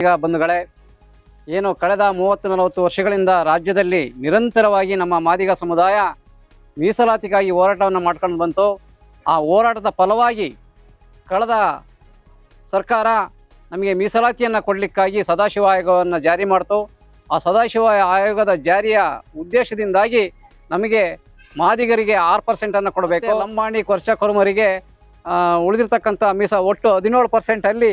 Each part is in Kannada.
ಈಗ ಬಂಧುಗಳೇ, ಏನು ಕಳೆದ 30-40 ವರ್ಷಗಳಿಂದ ರಾಜ್ಯದಲ್ಲಿ ನಿರಂತರವಾಗಿ ನಮ್ಮ ಮಾದಿಗ ಸಮುದಾಯ ಮೀಸಲಾತಿಗಾಗಿ ಹೋರಾಟವನ್ನು ಮಾಡ್ಕೊಂಡು ಬಂತು. ಆ ಹೋರಾಟದ ಫಲವಾಗಿ ಕಳೆದ ಸರ್ಕಾರ ನಮಗೆ ಮೀಸಲಾತಿಯನ್ನು ಕೊಡಲಿಕ್ಕಾಗಿ ಸದಾಶಿವ ಆಯೋಗವನ್ನು ಜಾರಿ ಮಾಡ್ತು. ಆ ಸದಾಶಿವ ಆಯೋಗದ ಜಾರಿಯ ಉದ್ದೇಶದಿಂದಾಗಿ ನಮಗೆ ಮಾದಿಗರಿಗೆ 6% ಕೊಡಬೇಕು. ಲಂಬಾಣಿ ಕೊರ್ಚ ಕೊರಮರಿಗೆ ಉಳಿದಿರ್ತಕ್ಕಂಥ ಒಟ್ಟು 17% ಅಲ್ಲಿ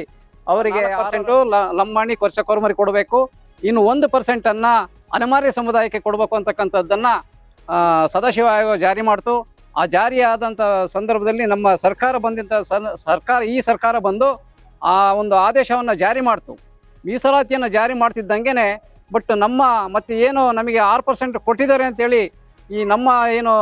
ಅವರಿಗೆ 6% ಲಂಬಾಣಿ ಕೊರ್ಚ ಕೊರಮರಿ ಕೊಡಬೇಕು. ಇನ್ನು 1% ಅಲೆಮಾರಿ ಸಮುದಾಯಕ್ಕೆ ಕೊಡಬೇಕು ಅಂತಕ್ಕಂಥದ್ದನ್ನು ಸದಾಶಿವ ಆಯೋಗ ಜಾರಿ ಮಾಡ್ತು. ಆ ಜಾರಿಯಾದಂಥ ಸಂದರ್ಭದಲ್ಲಿ ನಮ್ಮ ಸರ್ಕಾರ ಈ ಸರ್ಕಾರ ಬಂದು ಆ ಒಂದು ಆದೇಶವನ್ನು ಜಾರಿ ಮಾಡ್ತು. ಮೀಸಲಾತಿಯನ್ನು ಜಾರಿ ಮಾಡ್ತಿದ್ದಂಗೆ ಬಟ್ ಮತ್ತೆ ಏನು ನಮಗೆ 6% ಕೊಟ್ಟಿದ್ದಾರೆ ಅಂತೇಳಿ ಈ ನಮ್ಮ ಏನು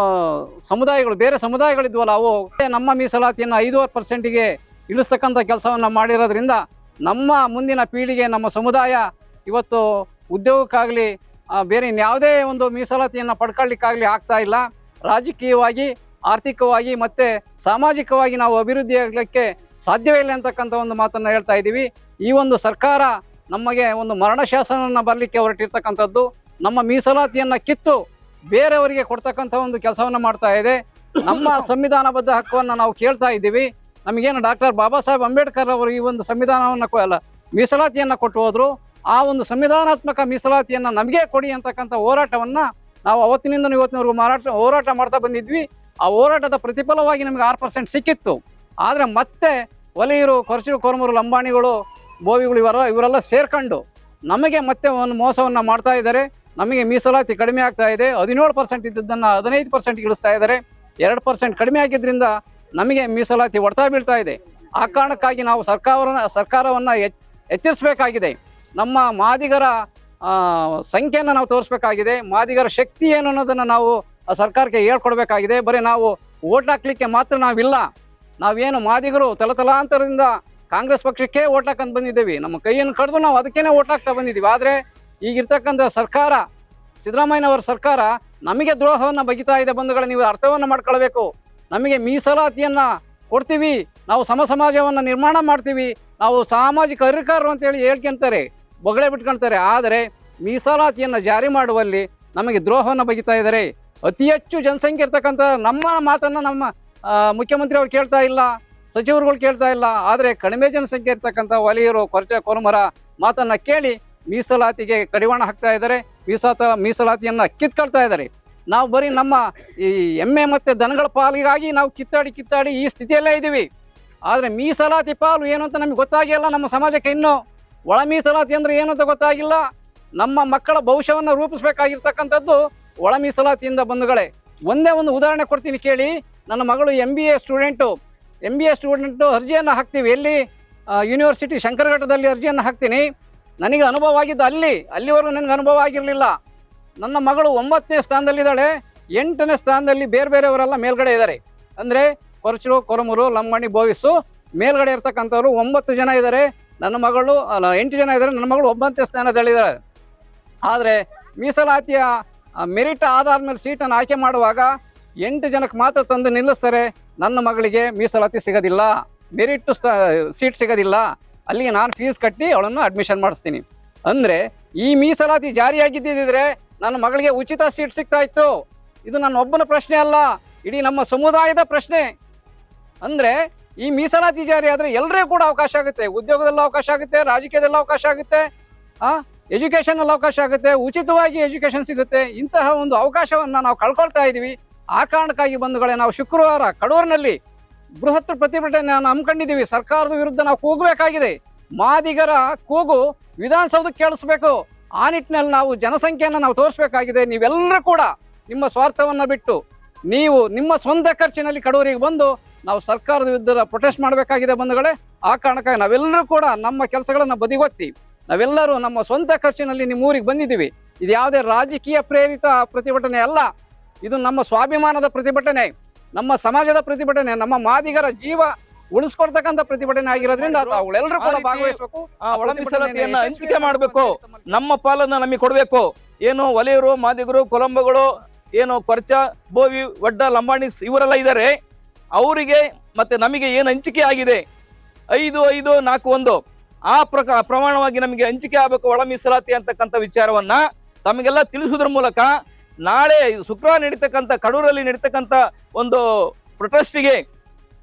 ಸಮುದಾಯಗಳು ಬೇರೆ ಸಮುದಾಯಗಳಿದ್ವಲ್ಲ ಅವು ನಮ್ಮ ಮೀಸಲಾತಿಯನ್ನು 5.5%ಗೆ ಇಳಿಸ್ತಕ್ಕಂಥ ಕೆಲಸವನ್ನು ಮಾಡಿರೋದ್ರಿಂದ ನಮ್ಮ ಮುಂದಿನ ಪೀಳಿಗೆ ನಮ್ಮ ಸಮುದಾಯ ಇವತ್ತು ಉದ್ಯೋಗಕ್ಕಾಗಲಿ ಬೇರೆ ಇನ್ಯಾವುದೇ ಒಂದು ಮೀಸಲಾತಿಯನ್ನು ಪಡ್ಕೊಳ್ಳಿಕ್ಕಾಗಲಿ ಆಗ್ತಾ ಇಲ್ಲ. ರಾಜಕೀಯವಾಗಿ, ಆರ್ಥಿಕವಾಗಿ ಮತ್ತು ಸಾಮಾಜಿಕವಾಗಿ ನಾವು ಅಭಿವೃದ್ಧಿ ಆಗಲಿಕ್ಕೆ ಸಾಧ್ಯವೇ ಇಲ್ಲ ಅಂತಕ್ಕಂಥ ಒಂದು ಮಾತನ್ನು ಹೇಳ್ತಾ ಇದ್ದೀವಿ. ಈ ಒಂದು ಸರ್ಕಾರ ನಮಗೆ ಒಂದು ಮರಣ ಶಾಸನವನ್ನು ಬರಲಿಕ್ಕೆ ಹೊರಟಿರ್ತಕ್ಕಂಥದ್ದು. ನಮ್ಮ ಮೀಸಲಾತಿಯನ್ನು ಕಿತ್ತು ಬೇರೆಯವರಿಗೆ ಕೊಡ್ತಕ್ಕಂಥ ಒಂದು ಕೆಲಸವನ್ನು ಮಾಡ್ತಾ ಇದೆ. ನಮ್ಮ ಸಂವಿಧಾನಬದ್ಧ ಹಕ್ಕನ್ನು ನಾವು ಕೇಳ್ತಾ ಇದ್ದೀವಿ. ನಮಗೇನು ಡಾಕ್ಟರ್ ಬಾಬಾ ಸಾಹೇಬ್ ಅಂಬೇಡ್ಕರ್ ಅವರು ಈ ಒಂದು ಸಂವಿಧಾನವನ್ನು ಮೀಸಲಾತಿಯನ್ನು ಕೊಟ್ಟು ಹೋದರು. ಆ ಒಂದು ಸಂವಿಧಾನಾತ್ಮಕ ಮೀಸಲಾತಿಯನ್ನು ನಮಗೆ ಕೊಡಿ ಅಂತಕ್ಕಂಥ ಹೋರಾಟವನ್ನು ನಾವು ಅವತ್ತಿನಿಂದ ಇವತ್ತಿನವರೆಗೂ ಹೋರಾಟ ಮಾಡ್ತಾ ಬಂದಿದ್ವಿ. ಆ ಹೋರಾಟದ ಪ್ರತಿಫಲವಾಗಿ ನಮಗೆ 6% ಸಿಕ್ಕಿತ್ತು. ಆದರೆ ಮತ್ತೆ ವಲಯರು, ಕೊರ್ಚರು, ಕೊರಮರು, ಲಂಬಾಣಿಗಳು, ಬೋವಿಗಳು ಇವರೆಲ್ಲ ಸೇರ್ಕೊಂಡು ನಮಗೆ ಮತ್ತೆ ಒಂದು ಮೋಸವನ್ನು ಮಾಡ್ತಾ ಇದ್ದಾರೆ. ನಮಗೆ ಮೀಸಲಾತಿ ಕಡಿಮೆ ಆಗ್ತಾ ಇದೆ. 17% ಇದ್ದದ್ದನ್ನು 15% ಇಳಿಸ್ತಾ ಇದ್ದಾರೆ. 2% ಕಡಿಮೆ ಆಗಿದ್ದರಿಂದ ನಮಗೆ ಮೀಸಲಾತಿ ಹೊಡ್ತಾ ಬೀಳ್ತಾ ಇದೆ. ಆ ಕಾರಣಕ್ಕಾಗಿ ನಾವು ಸರ್ಕಾರವನ್ನು ಎಚ್ಚರಿಸಬೇಕಾಗಿದೆ. ನಮ್ಮ ಮಾದಿಗರ ಸಂಖ್ಯೆಯನ್ನು ನಾವು ತೋರಿಸ್ಬೇಕಾಗಿದೆ. ಮಾದಿಗರ ಶಕ್ತಿ ಏನು ಅನ್ನೋದನ್ನು ನಾವು ಸರ್ಕಾರಕ್ಕೆ ಹೇಳ್ಕೊಡ್ಬೇಕಾಗಿದೆ. ಬರೀ ನಾವು ಓಟ್ ಹಾಕ್ಲಿಕ್ಕೆ ಮಾತ್ರ ನಾವಿಲ್ಲ. ನಾವೇನು ಮಾದಿಗರು ತಲತಲಾಂತರದಿಂದ ಕಾಂಗ್ರೆಸ್ ಪಕ್ಷಕ್ಕೆ ಓಟ್ ಹಾಕಂತ ಬಂದಿದ್ದೇವೆ. ನಮ್ಮ ಕೈಯನ್ನು ಕಡಿದು ನಾವು ಅದಕ್ಕೇ ಓಟ್ ಹಾಕ್ತಾ ಬಂದಿದ್ದೀವಿ. ಆದರೆ ಈಗಿರ್ತಕ್ಕಂಥ ಸರ್ಕಾರ, ಸಿದ್ದರಾಮಯ್ಯನವರ ಸರ್ಕಾರ ನಮಗೆ ದ್ರೋಹವನ್ನು ಬಗಿತಾ ಇದೆ. ಬಂಧುಗಳೇ, ನೀವು ಅರ್ಥವನ್ನು ಮಾಡ್ಕೊಳ್ಬೇಕು. ನಮಗೆ ಮೀಸಲಾತಿಯನ್ನು ಕೊಡ್ತೀವಿ, ನಾವು ಸಮಾಜವನ್ನು ನಿರ್ಮಾಣ ಮಾಡ್ತೀವಿ, ನಾವು ಸಾಮಾಜಿಕ ಅಧಿಕಾರರು ಅಂತೇಳಿ ಹೇಳ್ಕೊಂತಾರೆ, ಬೊಗಳೆ ಬಿಟ್ಕೊಳ್ತಾರೆ. ಆದರೆ ಮೀಸಲಾತಿಯನ್ನು ಜಾರಿ ಮಾಡುವಲ್ಲಿ ನಮಗೆ ದ್ರೋಹವನ್ನು ಬಗಿತಾ ಇದ್ದಾರೆ. ಅತಿ ಹೆಚ್ಚು ಜನಸಂಖ್ಯೆ ಇರ್ತಕ್ಕಂಥ ನಮ್ಮ ಮಾತನ್ನು ನಮ್ಮ ಮುಖ್ಯಮಂತ್ರಿಯವರು ಕೇಳ್ತಾ ಇಲ್ಲ, ಸಚಿವರುಗಳು ಕೇಳ್ತಾ ಇಲ್ಲ. ಆದರೆ ಕಡಿಮೆ ಜನಸಂಖ್ಯೆ ಇರ್ತಕ್ಕಂಥ ವಲಯರು, ಕೊರ್ಚ ಕೊರಮರ ಮಾತನ್ನು ಕೇಳಿ ಮೀಸಲಾತಿಗೆ ಕಡಿವಾಣ ಹಾಕ್ತಾ ಇದ್ದಾರೆ. ಮೀಸಲಾತಿಯನ್ನು ಕಿತ್ಕೊಳ್ತಾ ಇದ್ದಾರೆ. ನಾವು ಬರೀ ನಮ್ಮ ಈ ಎಮ್ಮೆ ಮತ್ತು ದನಗಳ ಪಾಲಿಗಾಗಿ ನಾವು ಕಿತ್ತಾಡಿ ಈ ಸ್ಥಿತಿಯಲ್ಲೇ ಇದ್ದೀವಿ. ಆದರೆ ಮೀಸಲಾತಿ ಪಾಲು ಏನು ಅಂತ ನಮಗೆ ಗೊತ್ತಾಗಿಲ್ಲ. ನಮ್ಮ ಸಮಾಜಕ್ಕೆ ಇನ್ನೂ ಒಳ ಮೀಸಲಾತಿ ಅಂದರೆ ಏನು ಅಂತ ಗೊತ್ತಾಗಿಲ್ಲ. ನಮ್ಮ ಮಕ್ಕಳ ಭವಿಷ್ಯವನ್ನು ರೂಪಿಸಬೇಕಾಗಿರ್ತಕ್ಕಂಥದ್ದು ಒಳ ಮೀಸಲಾತಿಯಿಂದ. ಬಂಧುಗಳೇ, ಒಂದೇ ಒಂದು ಉದಾಹರಣೆ ಕೊಡ್ತೀನಿ ಕೇಳಿ. ನನ್ನ ಮಗಳು MBA ಸ್ಟೂಡೆಂಟು ಅರ್ಜಿಯನ್ನು ಹಾಕ್ತೀವಿ. ಎಲ್ಲಿ? ಯೂನಿವರ್ಸಿಟಿ ಶಂಕರಘಟ್ಟದಲ್ಲಿ ಅರ್ಜಿಯನ್ನು ಹಾಕ್ತೀನಿ. ನನಗೆ ಅನುಭವ ಆಗಿದ್ದು ಅಲ್ಲಿವರೆಗೂ ನನಗೆ ಅನುಭವ ಆಗಿರಲಿಲ್ಲ. ನನ್ನ ಮಗಳು 9ನೇ ಸ್ಥಾನದಲ್ಲಿದ್ದಾಳೆ. 8ನೇ ಸ್ಥಾನದಲ್ಲಿ ಬೇರೆಯವರೆಲ್ಲ ಮೇಲ್ಗಡೆ ಇದ್ದಾರೆ. ಅಂದರೆ ಕೊರ್ಚರು, ಕೊರಮರು, ಲಂಬಾಣಿ, ಬೋವಿಸು ಮೇಲ್ಗಡೆ ಇರ್ತಕ್ಕಂಥವ್ರು 9 ಜನ ಇದ್ದಾರೆ. ನನ್ನ ಮಗಳು 8 ಜನ ಇದ್ದಾರೆ. ನನ್ನ ಮಗಳು 9ನೇ ಸ್ಥಾನದಲ್ಲಿದ್ದಾಳೆ. ಆದರೆ ಮೀಸಲಾತಿಯ ಮೆರಿಟ್ ಆಧಾರದ ಮೇಲೆ ಸೀಟನ್ನು ಆಯ್ಕೆ ಮಾಡುವಾಗ 8 ಜನಕ್ಕೆ ಮಾತ್ರ ತಂದು ನಿಲ್ಲಿಸ್ತಾರೆ. ನನ್ನ ಮಗಳಿಗೆ ಮೀಸಲಾತಿ ಸಿಗೋದಿಲ್ಲ, ಮೆರಿಟ್ ಸೀಟ್ ಸಿಗೋದಿಲ್ಲ. ಅಲ್ಲಿಗೆ ನಾನು ಫೀಸ್ ಕಟ್ಟಿ ಅವಳನ್ನು ಅಡ್ಮಿಷನ್ ಮಾಡಿಸ್ತೀನಿ. ಅಂದರೆ ಈ ಮೀಸಲಾತಿ ಜಾರಿಯಾಗಿದ್ದಿದ್ರೆ ನನ್ನ ಮಗಳಿಗೆ ಉಚಿತ ಸೀಟ್ ಸಿಗ್ತಾ ಇತ್ತು. ಇದು ನನ್ನ ಒಬ್ಬನ ಪ್ರಶ್ನೆ ಅಲ್ಲ, ಇಡೀ ನಮ್ಮ ಸಮುದಾಯದ ಪ್ರಶ್ನೆ. ಅಂದರೆ ಈ ಮೀಸಲಾತಿ ಜಾರಿ ಆದರೆ ಎಲ್ಲರಿಗೂ ಕೂಡ ಅವಕಾಶ ಆಗುತ್ತೆ. ಉದ್ಯೋಗದಲ್ಲಿ ಅವಕಾಶ ಆಗುತ್ತೆ, ರಾಜಕೀಯದಲ್ಲಿ ಅವಕಾಶ ಆಗುತ್ತೆ, ಎಜುಕೇಷನಲ್ಲಿ ಅವಕಾಶ ಆಗುತ್ತೆ, ಉಚಿತವಾಗಿ ಎಜುಕೇಷನ್ ಸಿಗುತ್ತೆ. ಇಂತಹ ಒಂದು ಅವಕಾಶವನ್ನು ನಾವು ಕಳ್ಕೊಳ್ತಾ ಇದ್ದೀವಿ. ಆ ಕಾರಣಕ್ಕಾಗಿ ಬಂಧುಗಳೇ, ನಾವು ಶುಕ್ರವಾರ ಕಡೂರಿನಲ್ಲಿ ಬೃಹತ್ ಪ್ರತಿಭಟನೆಯನ್ನು ಹಮ್ಮಿಕೊಂಡಿದ್ದೀವಿ. ಸರ್ಕಾರದ ವಿರುದ್ಧ ನಾವು ಕೂಗಬೇಕಾಗಿದೆ. ಮಾದಿಗರ ಕೂಗು ವಿಧಾನಸೌಧಕ್ಕೆ ಕೇಳಿಸ್ಬೇಕು. ಆ ನಿಟ್ಟಿನಲ್ಲಿ ನಾವು ಜನಸಂಖ್ಯೆಯನ್ನು ನಾವು ತೋರಿಸ್ಬೇಕಾಗಿದೆ. ನೀವೆಲ್ಲರೂ ಕೂಡ ನಿಮ್ಮ ಸ್ವಾರ್ಥವನ್ನು ಬಿಟ್ಟು ನೀವು ನಿಮ್ಮ ಸ್ವಂತ ಖರ್ಚಿನಲ್ಲಿ ಕಡೂರಿಗೆ ಬಂದು ನಾವು ಸರ್ಕಾರದ ವಿರುದ್ಧ ಪ್ರೊಟೆಸ್ಟ್ ಮಾಡಬೇಕಾಗಿದೆ ಬಂಧುಗಳೇ. ಆ ಕಾರಣಕ್ಕಾಗಿ ನಾವೆಲ್ಲರೂ ಕೂಡ ನಮ್ಮ ಕೆಲಸಗಳನ್ನು ಬದಿಗೊತ್ತಿ ನಾವೆಲ್ಲರೂ ನಮ್ಮ ಸ್ವಂತ ಖರ್ಚಿನಲ್ಲಿ ನಿಮ್ಮ ಊರಿಗೆ ಬಂದಿದ್ದೀವಿ. ಇದು ಯಾವುದೇ ರಾಜಕೀಯ ಪ್ರೇರಿತ ಪ್ರತಿಭಟನೆ ಅಲ್ಲ. ಇದು ನಮ್ಮ ಸ್ವಾಭಿಮಾನದ ಪ್ರತಿಭಟನೆ, ನಮ್ಮ ಸಮಾಜದ ಪ್ರತಿಭಟನೆ, ನಮ್ಮ ಮಾದಿಗರ ಜೀವ ಉಳಿಸ್ಕೊಡ್ತಕ್ಕಂಥ ಪ್ರತಿಭಟನೆ ಆಗಿರೋದ್ರಿಂದ ತಾವುಗಳೆಲ್ಲರೂ ಕೂಡ ಭಾಗವಹಿಸಬೇಕು. ಒಳ ಮೀಸಲಾತಿಯನ್ನ ಹಂಚಿಕೆ ಮಾಡಬೇಕು. ನಮ್ಮ ಪಾಲನ್ನ ನಮಗೆ ಕೊಡಬೇಕು. ಏನು ವಲಯರು, ಮಾದಿಗರು, ಕೊಲಂಬಗಳು, ಏನು ಕೊರ್ಚ, ಬೋವಿ, ವಡ್ಡ, ಲಂಬಾಣಿ ಇವರೆಲ್ಲ ಇದ್ದಾರೆ. ಅವರಿಗೆ ಮತ್ತೆ ನಮಗೆ ಏನು ಹಂಚಿಕೆ ಆಗಿದೆ 5-5-4-1 ಆ ಪ್ರಮಾಣವಾಗಿ ನಮಗೆ ಹಂಚಿಕೆ ಆಗಬೇಕು ಒಳ ಮೀಸಲಾತಿ ಅಂತಕ್ಕಂಥ ವಿಚಾರವನ್ನ ತಮಗೆಲ್ಲ ತಿಳಿಸುವುದರ ಮೂಲಕ ನಾಳೆ ಶುಕ್ರವಾರ ನಡೀತಕ್ಕಂಥ ಕಡೂರಲ್ಲಿ ನಡೀತಕ್ಕಂಥ ಒಂದು ಪ್ರೊಟೆಸ್ಟ್ಗೆ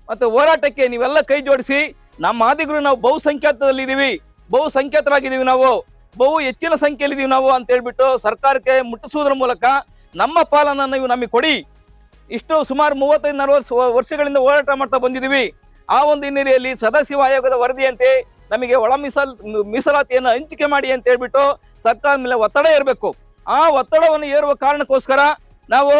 ಮತ್ತು ಹೋರಾಟಕ್ಕೆ ನೀವೆಲ್ಲ ಕೈ ಜೋಡಿಸಿ ನಮ್ಮ ಮಾದಿಗರು ನಾವು ಬಹುಸಂಖ್ಯಾತರಾಗಿದ್ದೀವಿ, ನಾವು ಬಹು ಹೆಚ್ಚಿನ ಸಂಖ್ಯೆಯಲ್ಲಿದ್ದೀವಿ ನಾವು ಅಂತ ಹೇಳ್ಬಿಟ್ಟು ಸರ್ಕಾರಕ್ಕೆ ಮುಟ್ಟಿಸುವುದರ ಮೂಲಕ ನಮ್ಮ ಪಾಲನ್ನು ನೀವು ನಮಗೆ ಕೊಡಿ. ಇಷ್ಟು ಸುಮಾರು 35-40 ವರ್ಷಗಳಿಂದ ಹೋರಾಟ ಮಾಡ್ತಾ ಬಂದಿದ್ದೀವಿ. ಆ ಒಂದು ಹಿನ್ನೆಲೆಯಲ್ಲಿ ಸದಾಶಿವ ಆಯೋಗದ ವರದಿಯಂತೆ ನಮಗೆ ಒಳ ಮೀಸಲಾತಿಯನ್ನು ಹಂಚಿಕೆ ಮಾಡಿ ಅಂತ ಹೇಳ್ಬಿಟ್ಟು ಸರ್ಕಾರ ಮೇಲೆ ಒತ್ತಡ ಇರಬೇಕು. ಆ ಒತ್ತಡವನ್ನು ಏರುವ ಕಾರಣಕ್ಕೋಸ್ಕರ ನಾವು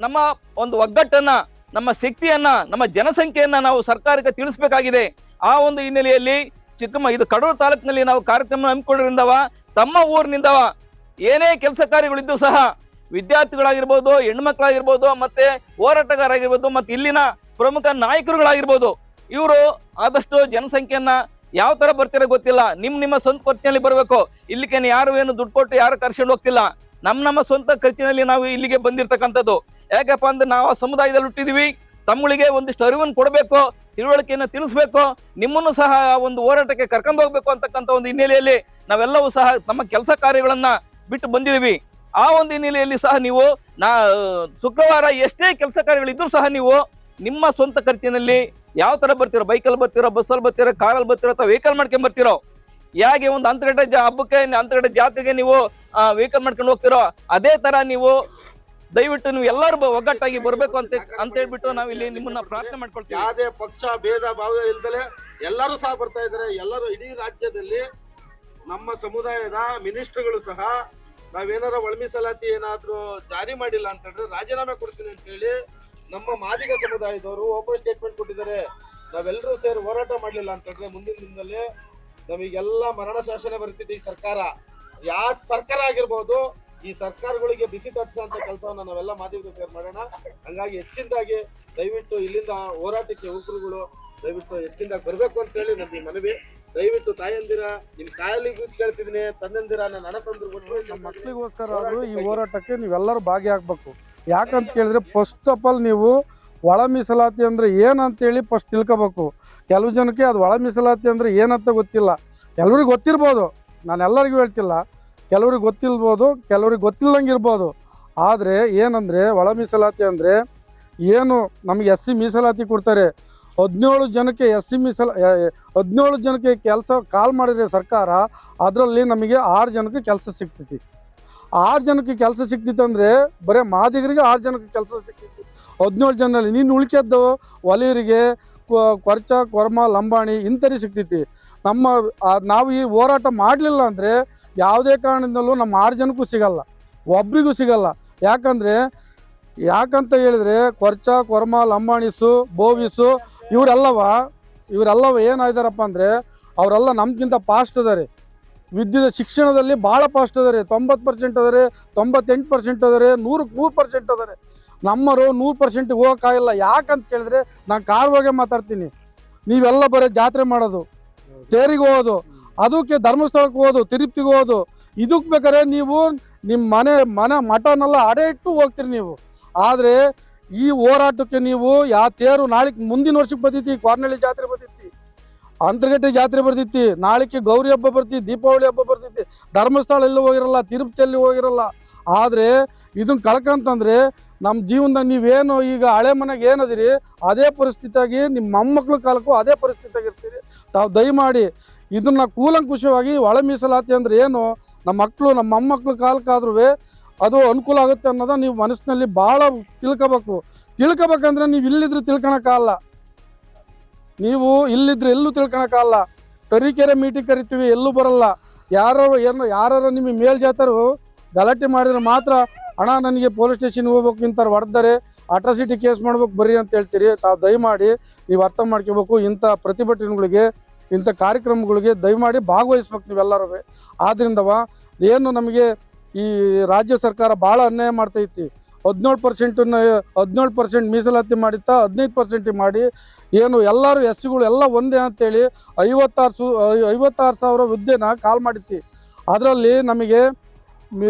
ನಮ್ಮ ಒಂದು ಒಗ್ಗಟ್ಟನ್ನ, ನಮ್ಮ ಶಕ್ತಿಯನ್ನ, ನಮ್ಮ ಜನಸಂಖ್ಯೆಯನ್ನ ನಾವು ಸರ್ಕಾರಕ್ಕೆ ತಿಳಿಸಬೇಕಾಗಿದೆ. ಆ ಒಂದು ಹಿನ್ನೆಲೆಯಲ್ಲಿ ಇದು ಕಡೂರು ತಾಲೂಕಿನಲ್ಲಿ ನಾವು ಕಾರ್ಯಕ್ರಮ ಹಮ್ಮಿಕೊಂಡಿರಿಂದವ ತಮ್ಮ ಊರಿನಿಂದವ ಏನೇ ಕೆಲಸ ಕಾರ್ಯಗಳಿದ್ದು ಸಹ ವಿದ್ಯಾರ್ಥಿಗಳಾಗಿರ್ಬೋದು, ಹೆಣ್ಮಕ್ಳಾಗಿರ್ಬೋದು, ಮತ್ತೆ ಹೋರಾಟಗಾರರಾಗಿರ್ಬೋದು, ಮತ್ತೆ ಇಲ್ಲಿನ ಪ್ರಮುಖ ನಾಯಕರುಗಳಾಗಿರ್ಬೋದು, ಇವರು ಆದಷ್ಟು ಜನಸಂಖ್ಯೆಯನ್ನ ಯಾವ ತರ ಬರ್ತಿರೋ ಗೊತ್ತಿಲ್ಲ, ನಿಮ್ಮ ಸ್ವಂತ ಖರ್ಚಿನಲ್ಲಿ ಬರಬೇಕು. ಇಲ್ಲಿಗೆ ಯಾರು ಏನು ದುಡ್ಡು ಕೊಟ್ಟು ಯಾರು ಕರ್ಕೊಂಡು ಹೋಗ್ತಿಲ್ಲ, ನಮ್ಮ ಸ್ವಂತ ಖರ್ಚಿನಲ್ಲಿ ನಾವು ಇಲ್ಲಿಗೆ ಬಂದಿರತಕ್ಕಂಥದ್ದು. ಯಾಕಪ್ಪ ಅಂದ್ರೆ ನಾವು ಆ ಸಮುದಾಯದಲ್ಲಿ ಹುಟ್ಟಿದೀವಿ, ತಮ್ಮಗಳಿಗೆ ಒಂದಿಷ್ಟು ಅರಿವನ್ನು ಕೊಡಬೇಕು, ತಿಳುವಳಿಕೆಯನ್ನು ತಿಳಿಸ್ಬೇಕು, ನಿಮ್ಮನ್ನು ಸಹ ಒಂದು ಹೋರಾಟಕ್ಕೆ ಕರ್ಕೊಂಡು ಹೋಗ್ಬೇಕು ಅಂತಕ್ಕಂಥ ಒಂದು ಹಿನ್ನೆಲೆಯಲ್ಲಿ ನಾವೆಲ್ಲವೂ ಸಹ ನಮ್ಮ ಕೆಲಸ ಕಾರ್ಯಗಳನ್ನ ಬಿಟ್ಟು ಬಂದಿದ್ದೀವಿ. ಆ ಒಂದು ಹಿನ್ನೆಲೆಯಲ್ಲಿ ಸಹ ನೀವು ಶುಕ್ರವಾರ ಎಷ್ಟೇ ಕೆಲಸ ಕಾರ್ಯಗಳಿದ್ರೂ ಸಹ ನೀವು ನಿಮ್ಮ ಸ್ವಂತ ಖರ್ಚಿನಲ್ಲಿ ಯಾವ ತರ ಬರ್ತಿರೋ, ಬೈಕಲ್ಲಿ ಬರ್ತಿರೋ, ಬಸ್ಸಲ್ಲಿ ಬರ್ತಿರೋ, ಕಾರಲ್ಲಿ ಬರ್ತಿರೋ, ಅಥವಾ ವೆಹಿಕಲ್ ಮಾಡ್ಕೊಂಡ್ ಬರ್ತಿರೋ, ಹೇಗೆ ಒಂದು ಅಂತರ್ಗಡೆ ಹಬ್ಬಕ್ಕೆ ಅಂತರ್ಗಡೆ ಜಾತ್ರೆಗೆ ನೀವು ವೆಹಿಕಲ್ ಮಾಡ್ಕೊಂಡು ಹೋಗ್ತಿರೋ, ಅದೇ ತರ ನೀವು ದಯವಿಟ್ಟು ನೀವು ಎಲ್ಲರೂ ಒಗ್ಗಟ್ಟಾಗಿ ಬರಬೇಕು ಅಂತ ಹೇಳ್ಬಿಟ್ಟು ನಾವು ಇಲ್ಲಿ ನಿಮ್ಮನ್ನ ಪ್ರಾರ್ಥನೆ ಮಾಡ್ಕೊಳ್ತೀವಿ. ಯಾವುದೇ ಪಕ್ಷ ಭೇದ ಭಾವ ಇಲ್ದಲೆ ಎಲ್ಲರೂ ಸಹ ಬರ್ತಾ ಇದ್ದಾರೆ. ಎಲ್ಲರೂ ಇಡೀ ರಾಜ್ಯದಲ್ಲಿ ನಮ್ಮ ಸಮುದಾಯದ ಮಿನಿಸ್ಟರ್ಗಳು ಸಹ ನಾವೇನಾರ ಒಳ ಮೀಸಲಾತಿ ಏನಾದ್ರೂ ಜಾರಿ ಮಾಡಿಲ್ಲ ಅಂತ ಹೇಳಿದ್ರೆ ರಾಜೀನಾಮೆ ಕೊಡ್ತೀನಿ ಅಂತ ಹೇಳಿ ನಮ್ಮ ಮಾದಿಗ ಸಮುದಾಯದವರು ಓಪನ್ ಸ್ಟೇಟ್ಮೆಂಟ್ ಕೊಟ್ಟಿದ್ದಾರೆ. ನಾವೆಲ್ಲರೂ ಸೇರಿ ಹೋರಾಟ ಮಾಡಲಿಲ್ಲ ಅಂತ ಹೇಳಿದ್ರೆ ಮುಂದಿನ ದಿನದಲ್ಲಿ ನಮಗೆಲ್ಲ ಮರಣ ಶಾಸನ ಬರ್ತಿದೆ. ಈ ಸರ್ಕಾರ ಯಾವ ಸರ್ಕಾರ ಆಗಿರ್ಬೋದು, ಈ ಸರ್ಕಾರಗಳಿಗೆ ಬಿಸಿ ತಟ್ಟಿಸುವಂತ ಕೆಲಸವನ್ನ ನಾವೆಲ್ಲ ಮಾದಿಗರು ಸೇರಿ ಮಾಡೋಣ. ಹಂಗಾಗಿ ಹೆಚ್ಚಿನದಾಗಿ ದಯವಿಟ್ಟು ಇಲ್ಲಿಂದ ಹೋರಾಟಕ್ಕೆ ಯುವಕರುಗಳು ದಯವಿಟ್ಟು ಹೆಚ್ಚಿನದಾಗಿ ಬರ್ಬೇಕು ಅಂತ ಹೇಳಿ ನನ್ನ ಮನವಿ. ದಯವಿಟ್ಟು ತಾಯಂದಿರ ನಿಮ್ ಕಾಯಲಿಗೂ ಕೇಳ್ತಿದ್ದೀನಿ, ತಂದಂದಿರ ನನ್ನ ಹಣ ತಂದ್ರು ನಮ್ಮ ಮಕ್ಕಳಿಗೋಸ್ಕರ ಆದರೂ ಈ ಹೋರಾಟಕ್ಕೆ ನೀವೆಲ್ಲರೂ ಭಾಗಿಯಾಗಬೇಕು. ಯಾಕಂತ ಕೇಳಿದ್ರೆ ಫಸ್ಟ್ ಆಫ್ ಆಲ್ ನೀವು ಒಳ ಮೀಸಲಾತಿ ಅಂದರೆ ಏನಂತೇಳಿ ಫಸ್ಟ್ ತಿಳ್ಕೊಬೇಕು. ಕೆಲವು ಜನಕ್ಕೆ ಅದು ಒಳ ಮೀಸಲಾತಿ ಅಂದರೆ ಏನಂತ ಗೊತ್ತಿಲ್ಲ. ಕೆಲವ್ರಿಗೆ ಗೊತ್ತಿರ್ಬೋದು, ನಾನು ಎಲ್ಲರಿಗೂ ಹೇಳ್ತಿಲ್ಲ, ಕೆಲವ್ರಿಗೆ ಗೊತ್ತಿಲ್ಬೋದು, ಕೆಲವ್ರಿಗೆ ಗೊತ್ತಿಲ್ಲದಂಗೆ ಇರ್ಬೋದು. ಆದರೆ ಏನಂದರೆ ಒಳ ಮೀಸಲಾತಿ ಅಂದರೆ ಏನು, ನಮಗೆ SC ಮೀಸಲಾತಿ ಕೊಡ್ತಾರೆ. 17 ಜನಕ್ಕೆ SC 17 ಜನಕ್ಕೆ ಕೆಲಸ ಕಾಲ್ ಮಾಡಿದರೆ ಸರ್ಕಾರ, ಅದರಲ್ಲಿ ನಮಗೆ 6 ಜನಕ್ಕೆ ಕೆಲಸ ಸಿಗ್ತೈತಿ. 6 ಜನಕ್ಕೆ ಕೆಲಸ ಸಿಕ್ತಿತ್ತು ಅಂದರೆ ಬರೀ ಮಾದಿಗರಿಗೆ 6 ಜನಕ್ಕೆ ಕೆಲಸ ಸಿಗ್ತೈತಿ. 17 ಜನರಲ್ಲಿ ನೀನು ಉಳ್ಕೆದ್ದು ಒಲೆಯರಿಗೆ, ಕೊರ್ಚ, ಕೊರ್ಮ, ಲಂಬಾಣಿ ಇಂಥವ್ರಿಗೆ ಸಿಗ್ತೈತಿ. ನಾವು ಈ ಹೋರಾಟ ಮಾಡಲಿಲ್ಲ ಅಂದರೆ ಯಾವುದೇ ಕಾರಣದಿಂದಲೂ ನಮ್ಮ 6 ಜನಕ್ಕೂ ಸಿಗಲ್ಲ, ಒಬ್ರಿಗೂ ಸಿಗಲ್ಲ. ಯಾಕಂತ ಹೇಳಿದರೆ ಕೊರ್ಚ, ಕೊರ್ಮ, ಲಂಬಾಣಿಸು, ಬೋವಿಸು ಇವರೆಲ್ಲವ ಏನಾಯ್ತಾರಪ್ಪ ಅಂದರೆ ಅವರೆಲ್ಲ ನಮ್ಗಿಂತ ಫಾಸ್ಟ್ ಅದಾರೆ. ಶಿಕ್ಷಣದಲ್ಲಿ ಭಾಳ ಫಾಸ್ಟ್ ಅದಾರೆ. 90% ಅದಾರೆ, 98% ಅದಾರೆ, 100% ಅದಾರೆ. ನಮ್ಮರು 100% ಹೋಗೋಕ್ಕಾಗಿಲ್ಲ. ಯಾಕಂತ ಕೇಳಿದ್ರೆ ನಾನು ಕಾರವಾಗೆ ಮಾತಾಡ್ತೀನಿ. ನೀವೆಲ್ಲ ಬರೀ ಜಾತ್ರೆ ಮಾಡೋದು, ತೇರಿಗೆ ಹೋಗೋದು, ಅದಕ್ಕೆ ಧರ್ಮಸ್ಥಳಕ್ಕೆ ಹೋಗೋದು, ತಿರುಪ್ತಿಗೆ ಹೋಗೋದು, ಇದಕ್ಕೆ ಬೇಕಾದ್ರೆ ನೀವು ನಿಮ್ಮ ಮನೆ ಮಠನೆಲ್ಲ ಅಡೆ ಇಟ್ಟು ಹೋಗ್ತೀರಿ ನೀವು. ಆದರೆ ಈ ಹೋರಾಟಕ್ಕೆ ನೀವು ಯಾವ ತೇರು ನಾಳೆಗೆ ಮುಂದಿನ ವರ್ಷಕ್ಕೆ ಬರ್ತೈತಿ, ಕ್ವಾರ್ನಳ್ಳಿ ಜಾತ್ರೆ ಬರ್ತೈತಿ, ಅಂತರ್ಗಟ್ಟೆ ಜಾತ್ರೆ ಬರ್ತೈತಿ, ನಾಳೆಗೆ ಗೌರಿ ಹಬ್ಬ ಬರ್ತೈತಿ, ದೀಪಾವಳಿ ಹಬ್ಬ ಬರ್ತೈತಿ, ಧರ್ಮಸ್ಥಳ ಎಲ್ಲೂ ಹೋಗಿರಲ್ಲ, ತಿರುಪತಿಯಲ್ಲಿ ಹೋಗಿರಲ್ಲ. ಆದರೆ ಇದನ್ನ ಕಳ್ಕಂತಂದ್ರೆ ನಮ್ಮ ಜೀವನದಾಗ ನೀವೇನು ಈಗ ಹಳೆ ಮನೆಗೆ ಏನದಿರಿ ಅದೇ ಪರಿಸ್ಥಿತಿಯಾಗಿ ನಿಮ್ಮ ಮೊಮ್ಮಕ್ಳ ಕಾಲಕ್ಕೂ ಅದೇ ಪರಿಸ್ಥಿತಿಯಾಗಿ ಇರ್ತೀರಿ. ತಾವು ದಯಮಾಡಿ ಇದನ್ನ ಕೂಲಂಕುಷವಾಗಿ ಒಳ ಮೀಸಲಾತಿ ಅಂದರೆ ಏನು, ನಮ್ಮ ಮಕ್ಕಳು ನಮ್ಮ ಮೊಮ್ಮಕ್ಳ ಕಾಲಕ್ಕಾದ್ರೂ ಅದು ಅನುಕೂಲ ಆಗುತ್ತೆ ಅನ್ನೋದ ನೀವು ಮನಸ್ಸಿನಲ್ಲಿ ಭಾಳ ತಿಳ್ಕೊಬೇಕಂದ್ರೆ ನೀವು ಇಲ್ಲಿದ್ರೆ ತಿಳ್ಕೊಳಕ್ಕಾಗಲ್ಲ. ನೀವು ಇಲ್ಲಿದ್ರೆ ಎಲ್ಲೂ ತಿಳ್ಕೊಳಕ್ಕಾಗಲ್ಲ. ತರೀಕೆರೆ ಮೀಟಿಂಗ್ ಕರಿತೀವಿ, ಎಲ್ಲೂ ಬರಲ್ಲ. ಯಾರು ನಿಮಗೆ ಮೇಲ್ಜಾತರು ಗಲಾಟೆ ಮಾಡಿದ್ರೆ ಮಾತ್ರ ಅಣ್ಣ ನನಗೆ ಪೊಲೀಸ್ ಸ್ಟೇಷನ್ಗೆ ಹೋಗ್ಬೇಕು, ಇಂಥವ್ರು ಹೊಡೆದರೆ ಅಟ್ರಾಸಿಟಿ ಕೇಸ್ ಮಾಡ್ಬೇಕು ಬರ್ರಿ ಅಂತ ಹೇಳ್ತೀರಿ. ತಾವು ದಯಮಾಡಿ ನೀವು ಅರ್ಥ ಮಾಡ್ಕೋಬೇಕು. ಇಂಥ ಪ್ರತಿಭಟನೆಗಳಿಗೆ, ಇಂಥ ಕಾರ್ಯಕ್ರಮಗಳಿಗೆ ದಯಮಾಡಿ ಭಾಗವಹಿಸ್ಬೇಕು ನೀವೆಲ್ಲರೂ. ಆದ್ರಿಂದವ ಏನು ನಮಗೆ ಈ ರಾಜ್ಯ ಸರ್ಕಾರ ಭಾಳ ಅನ್ಯಾಯ ಮಾಡ್ತೈತಿ. 17% ಮೀಸಲಾತಿ ಮಾಡಿತ್ತಾ 15% ಮಾಡಿ ಏನು ಎಲ್ಲರೂ SCಗಳು ಎಲ್ಲ ಒಂದೇ ಅಂತೇಳಿ 56,000 ಹುದ್ದೆನ ಕಾಲ್ ಮಾಡಿತ್ತು. ಅದರಲ್ಲಿ ನಮಗೆ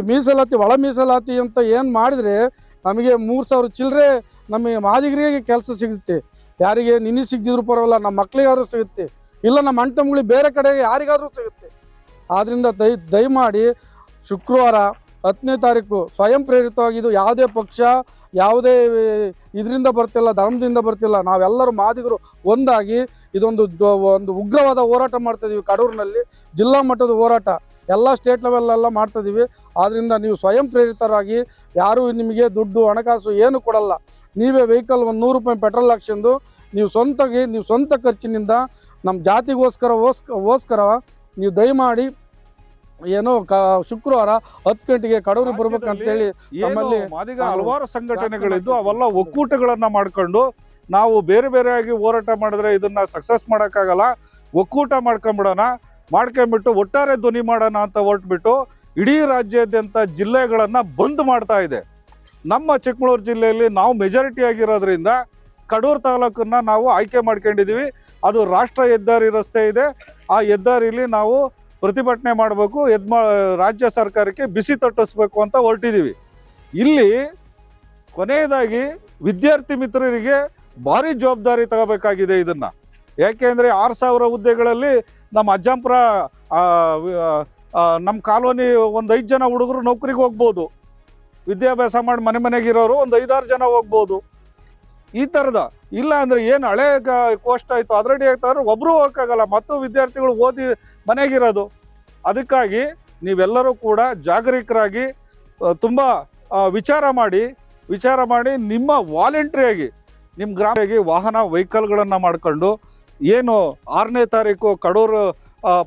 ಮೀಸಲಾತಿ ಒಳ ಮೀಸಲಾತಿ ಅಂತ ಏನು ಮಾಡಿದರೆ ನಮಗೆ 3,000 ಚಿಲ್ಲರೆ ನಮಗೆ ಮಾದಿಗರಿಗೆ ಕೆಲಸ ಸಿಗುತ್ತೆ. ಯಾರಿಗೆ ನಿನಗೆ ಸಿಗದಿದ್ರು ಪರವಾಗಿಲ್ಲ, ನಮ್ಮ ಮಕ್ಕಳಿಗಾದ್ರೂ ಸಿಗುತ್ತೆ. ಇಲ್ಲ ನಮ್ಮ ಅಣ್ಣ ತಮ್ಮಗಳಿಗೆ ಬೇರೆ ಕಡೆಗೆ ಯಾರಿಗಾದ್ರೂ ಸಿಗುತ್ತೆ. ಆದ್ದರಿಂದ ದಯಮಾಡಿ ಶುಕ್ರವಾರ 10ನೇ ತಾರೀಕು ಸ್ವಯಂ ಪ್ರೇರಿತವಾಗಿ, ಇದು ಯಾವುದೇ ಪಕ್ಷ ಯಾವುದೇ ಇದರಿಂದ ಬರ್ತಿಲ್ಲ, ಧರ್ಮದಿಂದ ಬರ್ತಿಲ್ಲ, ನಾವೆಲ್ಲರೂ ಮಾದಿಗರು ಒಂದಾಗಿ ಇದೊಂದು ಒಂದು ಉಗ್ರವಾದ ಹೋರಾಟ ಮಾಡ್ತಾಯಿದ್ದೀವಿ. ಕಡೂರಿನಲ್ಲಿ ಜಿಲ್ಲಾ ಮಟ್ಟದ ಹೋರಾಟ ಎಲ್ಲ ಸ್ಟೇಟ್ ಲೆವೆಲ್ಲೆಲ್ಲ ಮಾಡ್ತಾಯಿದ್ದೀವಿ. ಆದ್ದರಿಂದ ನೀವು ಸ್ವಯಂ ಪ್ರೇರಿತರಾಗಿ, ಯಾರೂ ನಿಮಗೆ ದುಡ್ಡು ಹಣಕಾಸು ಏನು ಕೊಡಲ್ಲ. ನೀವೇ ವೆಹಿಕಲ್ ಒಂದು 100 ರೂಪಾಯಿ ಪೆಟ್ರೋಲ್ ಹಾಕ್ಸ್ಕೊಂಡು ನೀವು ಸ್ವಂತ ಖರ್ಚಿನಿಂದ ನಮ್ಮ ಜಾತಿಗೋಸ್ಕರ ನೀವು ದಯಮಾಡಿ ಏನೋ ಶುಕ್ರವಾರ 10 ಗಂಟೆಗೆ ಕಡೂರಿಗೆ ಬರ್ಬೇಕಂತೇಳಿ ನಮ್ಮಲ್ಲಿ ಮಾದಿಗ ಹಲವಾರು ಸಂಘಟನೆಗಳಿದ್ದು ಅವೆಲ್ಲ ಒಕ್ಕೂಟಗಳನ್ನ ಮಾಡ್ಕೊಂಡು ನಾವು ಬೇರೆ ಬೇರೆಯಾಗಿ ಹೋರಾಟ ಮಾಡಿದ್ರೆ ಇದನ್ನ ಸಕ್ಸಸ್ ಮಾಡೋಕ್ಕಾಗಲ್ಲ. ಒಕ್ಕೂಟ ಮಾಡ್ಕೊಂಡ್ಬಿಟ್ಟು ಒಟ್ಟಾರೆ ಧ್ವನಿ ಮಾಡೋಣ ಅಂತ ಹೊರಟ್ಬಿಟ್ಟು ಇಡೀ ರಾಜ್ಯಾದ್ಯಂತ ಜಿಲ್ಲೆಗಳನ್ನು ಬಂದ್ ಮಾಡ್ತಾ ಇದೆ. ನಮ್ಮ ಚಿಕ್ಕಮಗಳೂರು ಜಿಲ್ಲೆಯಲ್ಲಿ ನಾವು ಮೆಜಾರಿಟಿ ಆಗಿರೋದ್ರಿಂದ ಕಡೂರು ತಾಲೂಕನ್ನ ನಾವು ಆಯ್ಕೆ ಮಾಡ್ಕೊಂಡಿದ್ದೀವಿ. ಅದು ರಾಷ್ಟ್ರ ಹೆದ್ದಾರಿ ರಸ್ತೆ ಇದೆ. ಆ ಹೆದ್ದಾರಿಲಿ ನಾವು ಪ್ರತಿಭಟನೆ ಮಾಡಬೇಕು, ರಾಜ್ಯ ಸರ್ಕಾರಕ್ಕೆ ಬಿಸಿ ತಟ್ಟಿಸ್ಬೇಕು ಅಂತ ಹೊರಟಿದ್ದೀವಿ. ಇಲ್ಲಿ ಕೊನೆಯದಾಗಿ ವಿದ್ಯಾರ್ಥಿ ಮಿತ್ರರಿಗೆ ಭಾರಿ ಜವಾಬ್ದಾರಿ ತಗೋಬೇಕಾಗಿದೆ ಇದನ್ನು. ಯಾಕೆಂದರೆ 6000 ಹುದ್ದೆಗಳಲ್ಲಿ ನಮ್ಮ ಅಜ್ಜಂಪುರ ನಮ್ಮ ಕಾಲೋನಿ ಒಂದು 5 ಜನ ಹುಡುಗರು ನೌಕರಿಗೆ ಹೋಗ್ಬೋದು. ವಿದ್ಯಾಭ್ಯಾಸ ಮಾಡಿ ಮನೆಗಿರೋರು ಒಂದು 5-6 ಜನ ಹೋಗ್ಬೋದು. ಈ ಥರದ ಇಲ್ಲ ಅಂದರೆ ಏನು ಹಳೆ ಕೋಸ್ಟ್ ಆಯಿತು ಅದರಡಿ ಆಗ್ತಾದ್ರೆ ಒಬ್ಬರು ಹೋಗೋಕ್ಕಾಗಲ್ಲ, ಮತ್ತು ವಿದ್ಯಾರ್ಥಿಗಳು ಓದಿ ಮನೆಗಿರೋದು. ಅದಕ್ಕಾಗಿ ನೀವೆಲ್ಲರೂ ಕೂಡ ಜಾಗರೂಕರಾಗಿ ತುಂಬ ವಿಚಾರ ಮಾಡಿ ನಿಮ್ಮ ವಾಲಂಟ್ರಿಯಾಗಿ ನಿಮ್ಮ ಗ್ರಾಮಕ್ಕೆ ವಾಹನ ವೆಹಿಕಲ್ಗಳನ್ನು ಮಾಡ್ಕೊಂಡು ಏನು 6ನೇ ತಾರೀಕು ಕಡೂರು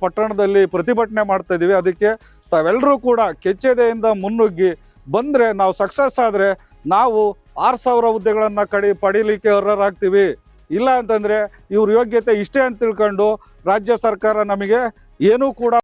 ಪಟ್ಟಣದಲ್ಲಿ ಪ್ರತಿಭಟನೆ ಮಾಡ್ತಾ ಇದ್ದೀವಿ. ಅದಕ್ಕೆ ತಾವೆಲ್ಲರೂ ಕೂಡ ಕೆಚ್ಚೆದೆಯಿಂದ ಮುನ್ನುಗ್ಗಿ ಬಂದರೆ ನಾವು ಸಕ್ಸಸ್ ಆದರೆ ನಾವು 6000 ಹುದ್ದೆಗಳನ್ನು ಪಡೀಲಿಕ್ಕೆ ಅರ್ಹರಾಗ್ತೀವಿ. ಇಲ್ಲ ಅಂತಂದರೆ ಇವ್ರ ಯೋಗ್ಯತೆ ಇಷ್ಟೇ ಅಂತ ತಿಳ್ಕೊಂಡು ರಾಜ್ಯ ಸರ್ಕಾರ ನಮಗೆ ಏನೂ ಕೂಡ